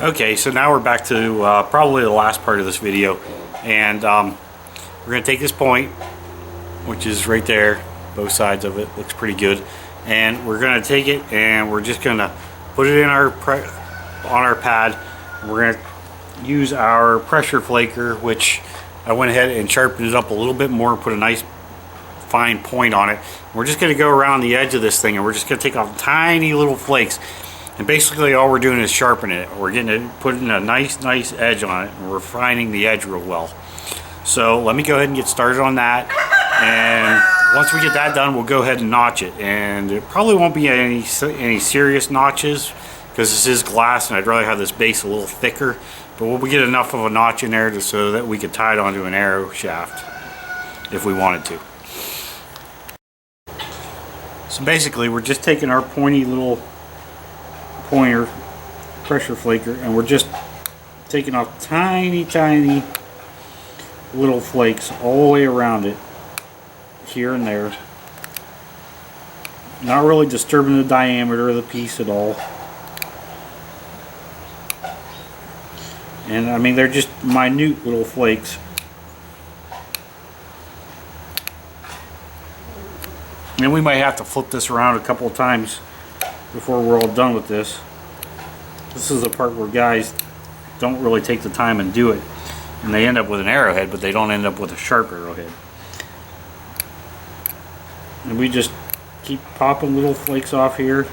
Okay, so now we're back to probably the last part of this video, and we're going to take this point, which is right there, both sides of it, looks pretty good, and we're going to take it and we're just going to put it in our on our pad. We're going to use our pressure flaker, which I went ahead and sharpened it up a little bit more, put a nice fine point on it. We're just going to go around the edge of this thing and we're just going to take off tiny little flakes. And basically all we're doing is sharpening it. We're getting it, putting a nice edge on it, and we're refining the edge real well. So let me go ahead and get started on that. And once we get that done, we'll go ahead and notch it. And it probably won't be any serious notches because this is glass, and I'd rather have this base a little thicker. But we'll get enough of a notch in there so that we could tie it onto an arrow shaft if we wanted to. So basically, we're just taking our pointy little pointer pressure flaker and we're just taking off tiny little flakes all the way around it, here and there, not really disturbing the diameter of the piece at all. And I mean, they're just minute little flakes. And we might have to flip this around a couple of times before we're all done with this. This is the part where guys don't really take the time and do it, and they end up with an arrowhead, but they don't end up with a sharp arrowhead. And we just keep popping little flakes off here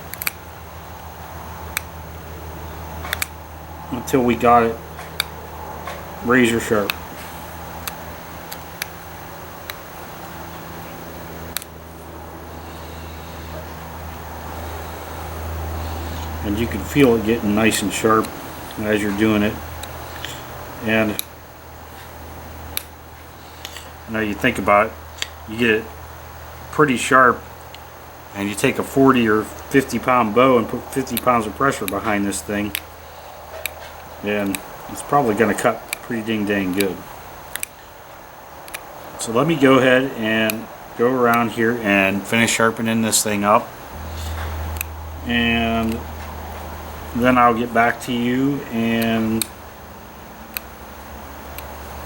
until we got it razor sharp. And you can feel it getting nice and sharp as you're doing it. And now you think about it, you get it pretty sharp and you take a 40 or 50 pound bow and put 50 pounds of pressure behind this thing, and it's probably going to cut pretty dang good. So let me go ahead and go around here and finish sharpening this thing up, and then I'll get back to you and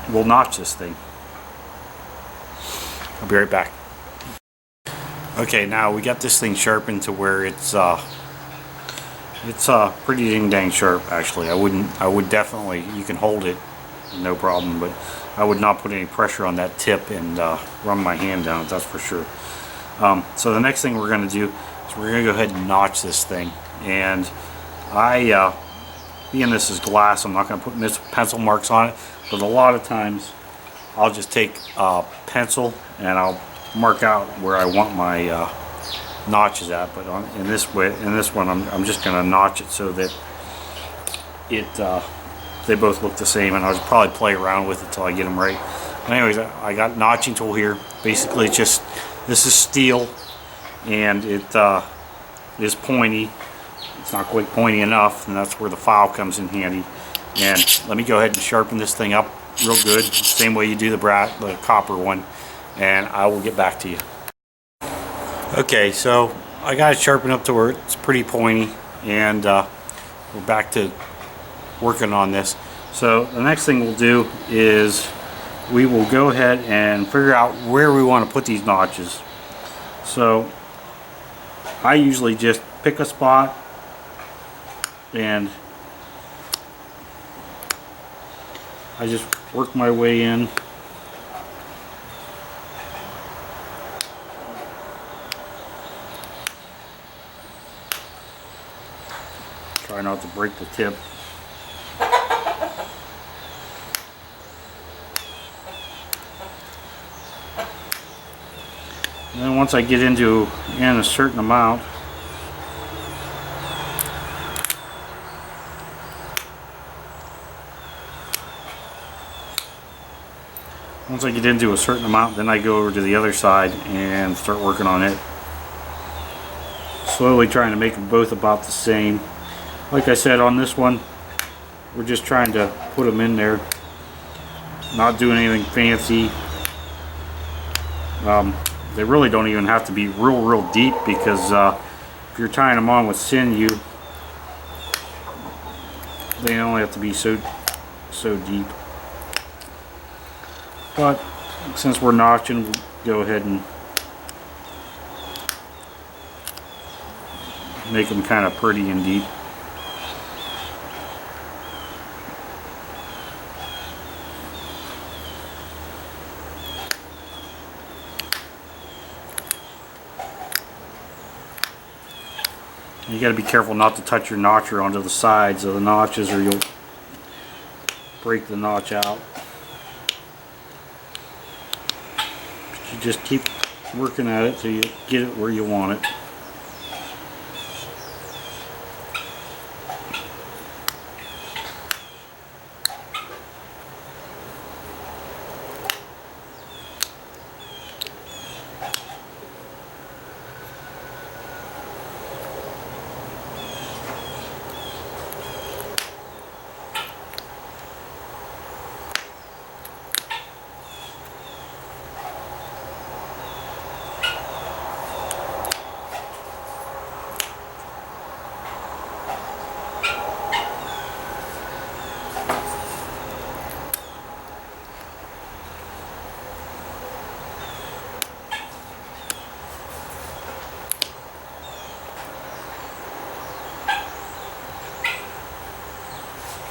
we'll notch this thing. I'll be right back. Okay, now we got this thing sharpened to where it's pretty dang sharp. Actually, I would definitely, you can hold it no problem, but I would not put any pressure on that tip and run my hand down it, that's for sure. So the next thing we're going to do is we're going to go ahead and notch this thing. And being this is glass, I'm not going to put pencil marks on it, but a lot of times I'll just take a pencil and I'll mark out where I want my notches at. But in this one, I'm just going to notch it so that they both look the same, and I'll just probably play around with it until I get them right. But anyways, I got notching tool here. Basically, it's just, this is steel, and it is pointy. It's not quite pointy enough, and that's where the file comes in handy. And let me go ahead and sharpen this thing up real good, same way you do the copper one, and I will get back to you. Okay, so I got it sharpened up to where it's pretty pointy, and we're back to working on this. So the next thing we'll do is we will go ahead and figure out where we want to put these notches. So I usually just pick a spot and I just work my way in. Try not to break the tip. And then once I get into a certain amount, then I go over to the other side and start working on it. Slowly trying to make them both about the same. Like I said, on this one, we're just trying to put them in there, not doing anything fancy. They really don't even have to be real deep, because if you're tying them on with sinew, they only have to be so deep. But since we're notching, we'll go ahead and make them kind of pretty and deep. You got to be careful not to touch your notcher onto the sides of the notches, or you'll break the notch out. But you just keep working at it till you get it where you want it.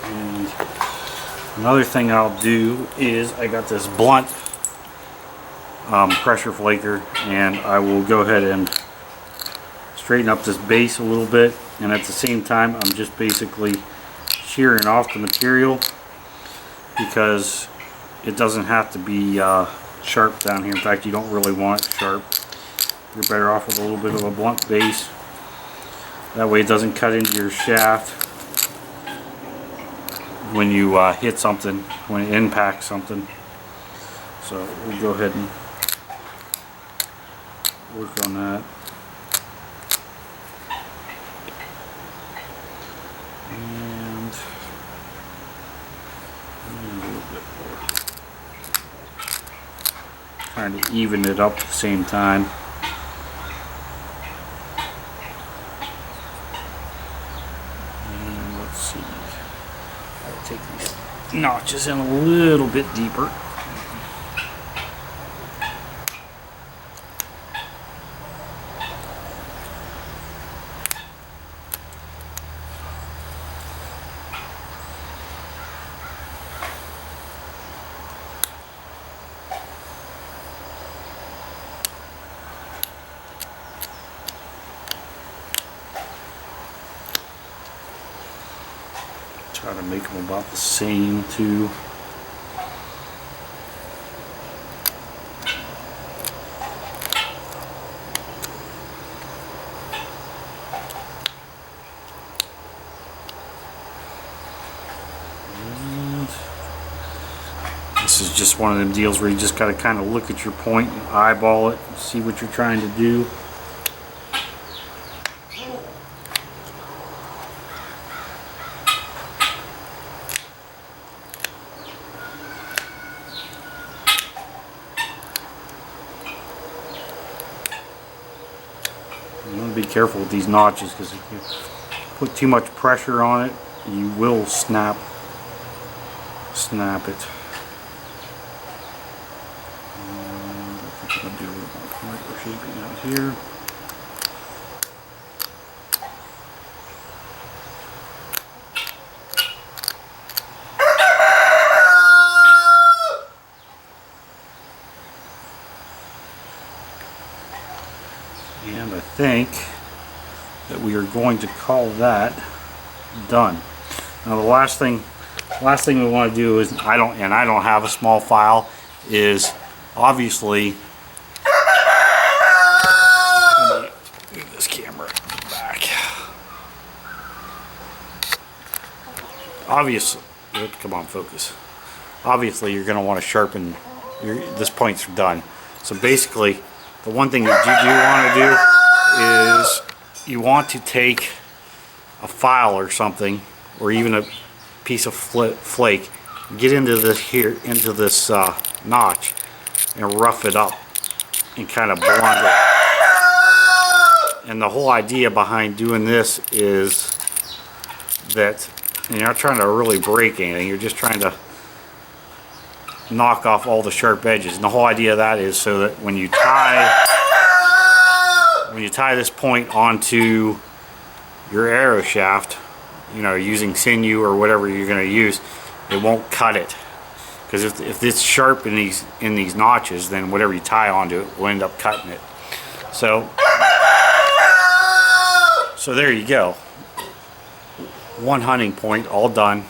And another thing I'll do is I got this blunt pressure flaker, and I will go ahead and straighten up this base a little bit, and at the same time I'm just basically shearing off the material because it doesn't have to be sharp down here. In fact, you don't really want it sharp. You're better off with a little bit of a blunt base. That way it doesn't cut into your shaft when you hit something, when it impacts something. So we'll go ahead and work on that. And a little bit more. Trying to even it up at the same time. And let's see. I'll take these notches in a little bit deeper. Try to make them about the same too. And this is just one of them deals where you just got to kind of look at your point and eyeball it, and see what you're trying to do. You want to be careful with these notches, because if you put too much pressure on it, you will snap it. And I think I'll do a little more micro shaping out here. And I think that we are going to call that done. Now the last thing we want to do is, I don't have a small file, is obviously, let me move this camera back. Obviously, come on, focus. Obviously you're going to want to sharpen this point's done. So basically, the one thing that you do want to do is you want to take a file or something, or even a piece of flake, get into this notch and rough it up and kind of blend it. And the whole idea behind doing this is that And you're not trying to really break anything, you're just trying to knock off all the sharp edges. And the whole idea of that is so that when you tie this point onto your arrow shaft, you know, using sinew or whatever you're going to use, it won't cut it. Because if it's sharp in these notches, then whatever you tie onto it will end up cutting it. So there you go. One hunting point all done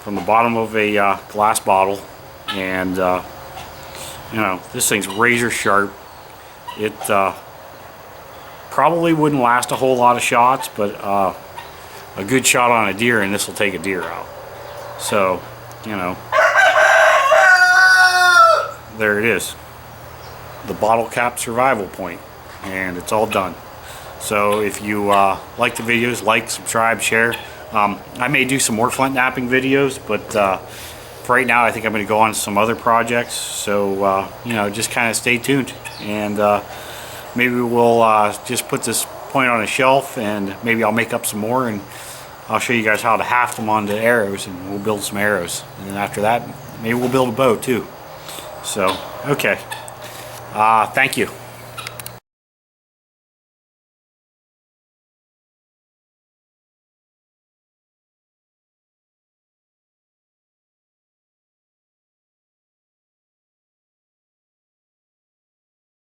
from the bottom of a glass bottle, and you know, this thing's razor sharp. It probably wouldn't last a whole lot of shots, but a good shot on a deer, and this will take a deer out. So, you know, there it is, the bottle cap survival point, and it's all done. So if you like the videos, like, subscribe, share. I may do some more flint knapping videos, but for right now I think I'm going to go on to some other projects. So you know, just kind of stay tuned, and maybe we'll just put this point on a shelf, and maybe I'll make up some more, and I'll show you guys how to haft them onto arrows, and we'll build some arrows. And then after that, maybe we'll build a bow too. So, okay. Thank you.